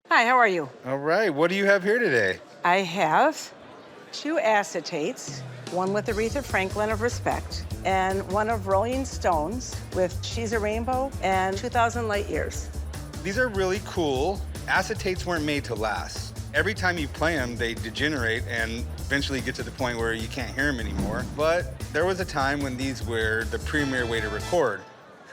Hi, how are you? All right, what do you have here today? I have two acetates, one with Aretha Franklin of Respect, and one of Rolling Stones with She's a Rainbow and 2,000 Light Years. These are really cool. Acetates weren't made to last. Every time you play them, they degenerate and eventually get to the point where you can't hear them anymore. But there was a time when these were the premier way to record.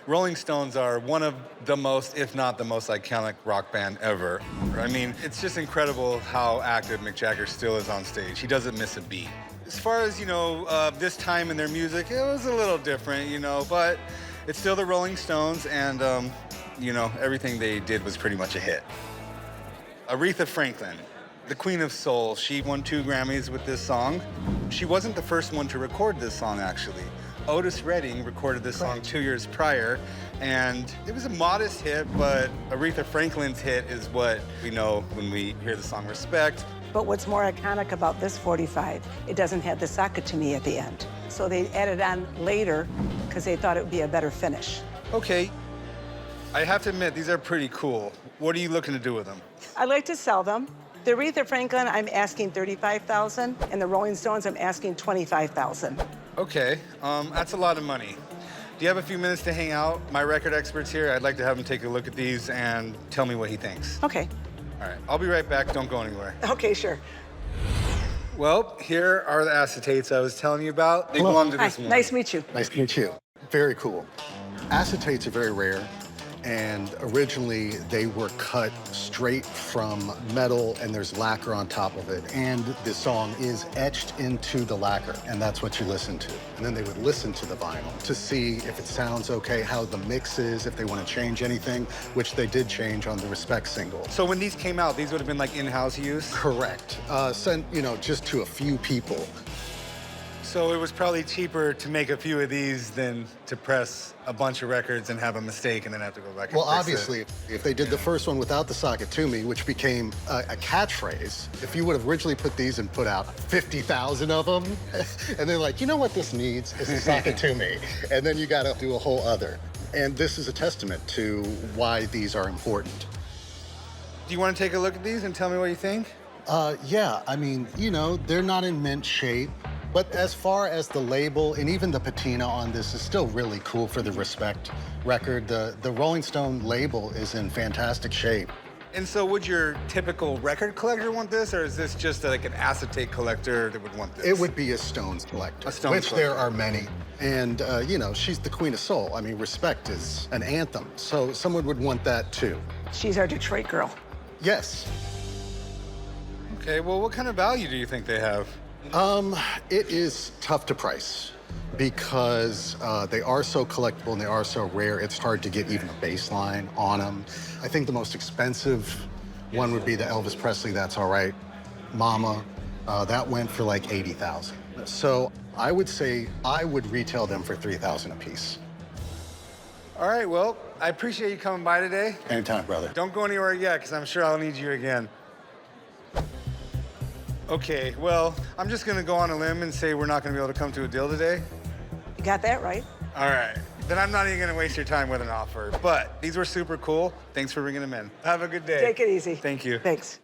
Rolling Stones are one of the most, if not the most iconic rock band ever. I mean, it's just incredible how active Mick Jagger still is on stage. He doesn't miss a beat. As far as, this time in their music, it was a little different, but it's still the Rolling Stones, and, everything they did was pretty much a hit. Aretha Franklin, the Queen of Soul, she won 2 Grammys with this song. She wasn't the first one to record this song, actually. Otis Redding recorded this song 2 years prior, and it was a modest hit, but Aretha Franklin's hit is what we know when we hear the song Respect. But what's more iconic about this 45, it doesn't have the socket to me at the end. So they added on later because they thought it would be a better finish. Okay, I have to admit, these are pretty cool. What are you looking to do with them? I'd like to sell them. The Aretha Franklin, I'm asking $35,000, and the Rolling Stones, I'm asking $25,000. Okay, that's a lot of money. Do you have a few minutes to hang out? My record expert's here. I'd like to have him take a look at these and tell me what he thinks. Okay. All right, I'll be right back. Don't go anywhere. Okay, sure. Well, here are the acetates I was telling you about. They belong to this one. Nice to meet you. Nice to meet you. Very cool. Acetates are very rare, and originally they were cut straight from metal, and there's lacquer on top of it. And the song is etched into the lacquer, and that's what you listen to. And then they would listen to the vinyl to see if it sounds okay, how the mix is, if they want to change anything, which they did change on the Respect single. So when these came out, these would have been like in-house use? Correct. Sent, just to a few people. So it was probably cheaper to make a few of these than to press a bunch of records and have a mistake and then have to go back and Well, fix obviously, it. if they did the first one without the socket to me, which became a catchphrase, if you would have originally put these and put out 50,000 of them, and they're like, you know what this needs is a socket to me, and then you got to do a whole other. And this is a testament to why these are important. Do you want to take a look at these and tell me what you think? Yeah, I mean, they're not in mint shape. But as far as the label and even the patina on this is still really cool for the Respect record. The Rolling Stone label is in fantastic shape. And so would your typical record collector want this, or is this just like an acetate collector that would want this? It would be a Stones collector, which there are many. And, she's the Queen of Soul. I mean, Respect is an anthem, so someone would want that too. She's our Detroit girl. Yes. Okay, well, what kind of value do you think they have? It is tough to price because they are so collectible and they are so rare, it's hard to get even a baseline on them. I think the most expensive one would be the Elvis Presley That's All Right Mama. That went for like $80,000. So I would say I would retail them for $3,000 a piece. All right, well, I appreciate you coming by today. Anytime, brother. Don't go anywhere yet, because I'm sure I'll need you again. Okay, well, I'm just gonna go on a limb and say we're not gonna be able to come to a deal today. You got that right? All right, then I'm not even gonna waste your time with an offer. But these were super cool. Thanks for bringing them in. Have a good day. Take it easy. Thank you. Thanks.